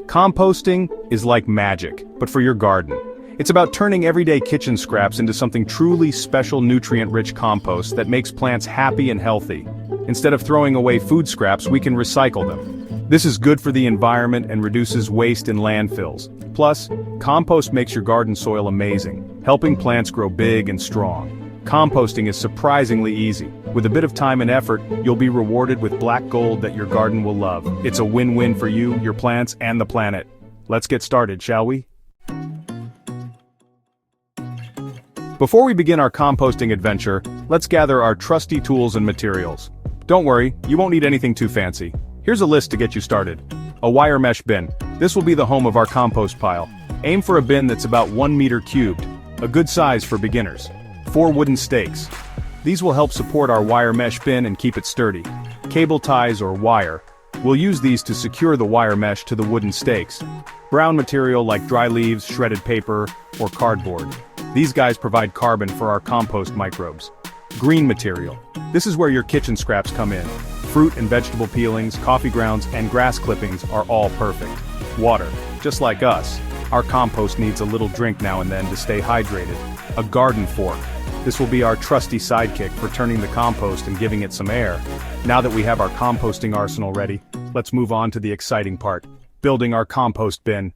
Composting is like magic, but for your garden. It's about turning everyday kitchen scraps into something truly special, nutrient-rich compost that makes plants happy and healthy. Instead of throwing away food scraps, we can recycle them. This is good for the environment and reduces waste in landfills. Plus, compost makes your garden soil amazing, helping plants grow big and strong. Composting is surprisingly easy. With a bit of time and effort, you'll be rewarded with black gold that your garden will love. It's a win-win for you, your plants, and the planet. Let's get started, shall we? Before we begin our composting adventure, let's gather our trusty tools and materials. Don't worry, you won't need anything too fancy. Here's a list to get you started. A wire mesh bin. This will be the home of our compost pile. Aim for a bin that's about 1 meter cubed, a good size for beginners. 4 wooden stakes. These will help support our wire mesh bin and keep it sturdy. Cable ties or wire. We'll use these to secure the wire mesh to the wooden stakes. Brown material like dry leaves, shredded paper, or cardboard. These guys provide carbon for our compost microbes. Green material. This is where your kitchen scraps come in. Fruit and vegetable peelings, coffee grounds, and grass clippings are all perfect. Water. Just like us, our compost needs a little drink now and then to stay hydrated. A garden fork. This will be our trusty sidekick for turning the compost and giving it some air. Now that we have our composting arsenal ready, let's move on to the exciting part, building our compost bin.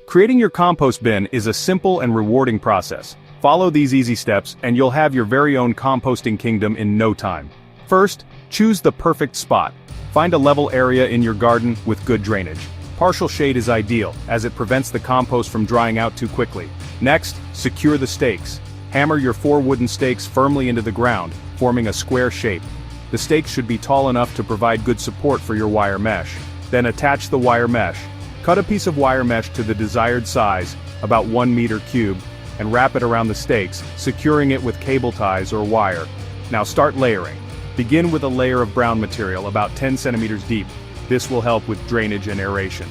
Creating your compost bin is a simple and rewarding process. Follow these easy steps and you'll have your very own composting kingdom in no time. First, choose the perfect spot. Find a level area in your garden with good drainage. Partial shade is ideal, as it prevents the compost from drying out too quickly. Next, secure the stakes. Hammer your 4 wooden stakes firmly into the ground, forming a square shape. The stakes should be tall enough to provide good support for your wire mesh. Then attach the wire mesh. Cut a piece of wire mesh to the desired size, about 1 meter cubed, and wrap it around the stakes, securing it with cable ties or wire. Now start layering. Begin with a layer of brown material about 10 centimeters deep. This will help with drainage and aeration.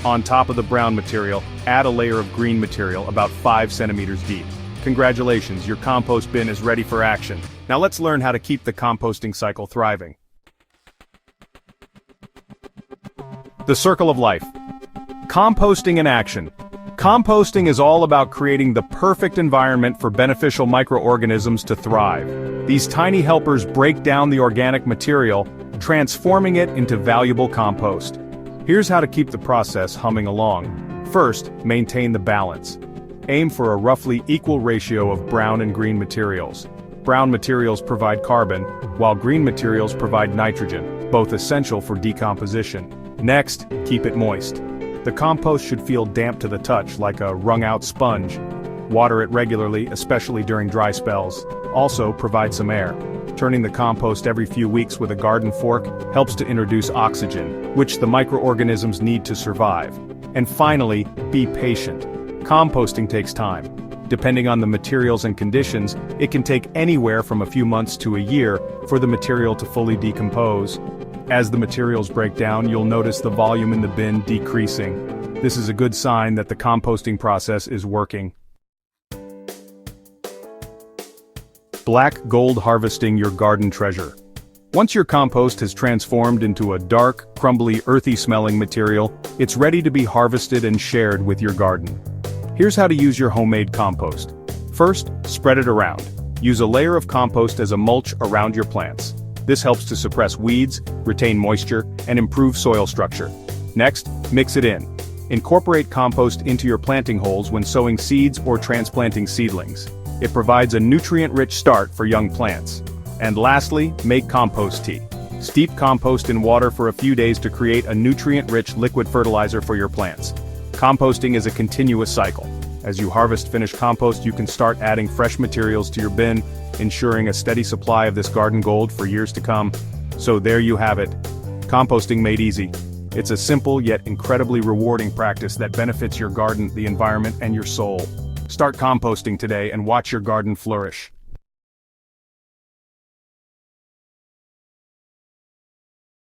On top of the brown material, add a layer of green material about 5 centimeters deep. Congratulations, your compost bin is ready for action. Now let's learn how to keep the composting cycle thriving. The circle of life. Composting in action. Composting is all about creating the perfect environment for beneficial microorganisms to thrive. These tiny helpers break down the organic material, transforming it into valuable compost. Here's how to keep the process humming along. First, maintain the balance. Aim for a roughly equal ratio of brown and green materials. Brown materials provide carbon, while green materials provide nitrogen, both essential for decomposition. Next, keep it moist. The compost should feel damp to the touch, like a wrung-out sponge. Water it regularly, especially during dry spells. Also, provide some air. Turning the compost every few weeks with a garden fork helps to introduce oxygen, which the microorganisms need to survive. And finally, be patient. Composting takes time. Depending on the materials and conditions, it can take anywhere from a few months to a year for the material to fully decompose. As the materials break down, you'll notice the volume in the bin decreasing. This is a good sign that the composting process is working. Black gold harvesting your garden treasure. Once your compost has transformed into a dark, crumbly, earthy-smelling material, it's ready to be harvested and shared with your garden. Here's how to use your homemade compost. First, spread it around. Use a layer of compost as a mulch around your plants. This helps to suppress weeds, retain moisture, and improve soil structure. Next, mix it in. Incorporate compost into your planting holes when sowing seeds or transplanting seedlings. It provides a nutrient-rich start for young plants. And lastly, make compost tea. Steep compost in water for a few days to create a nutrient-rich liquid fertilizer for your plants. Composting is a continuous cycle. As you harvest finished compost, you can start adding fresh materials to your bin, ensuring a steady supply of this garden gold for years to come. So there you have it. Composting made easy. It's a simple yet incredibly rewarding practice that benefits your garden, the environment, and your soul. Start composting today and watch your garden flourish.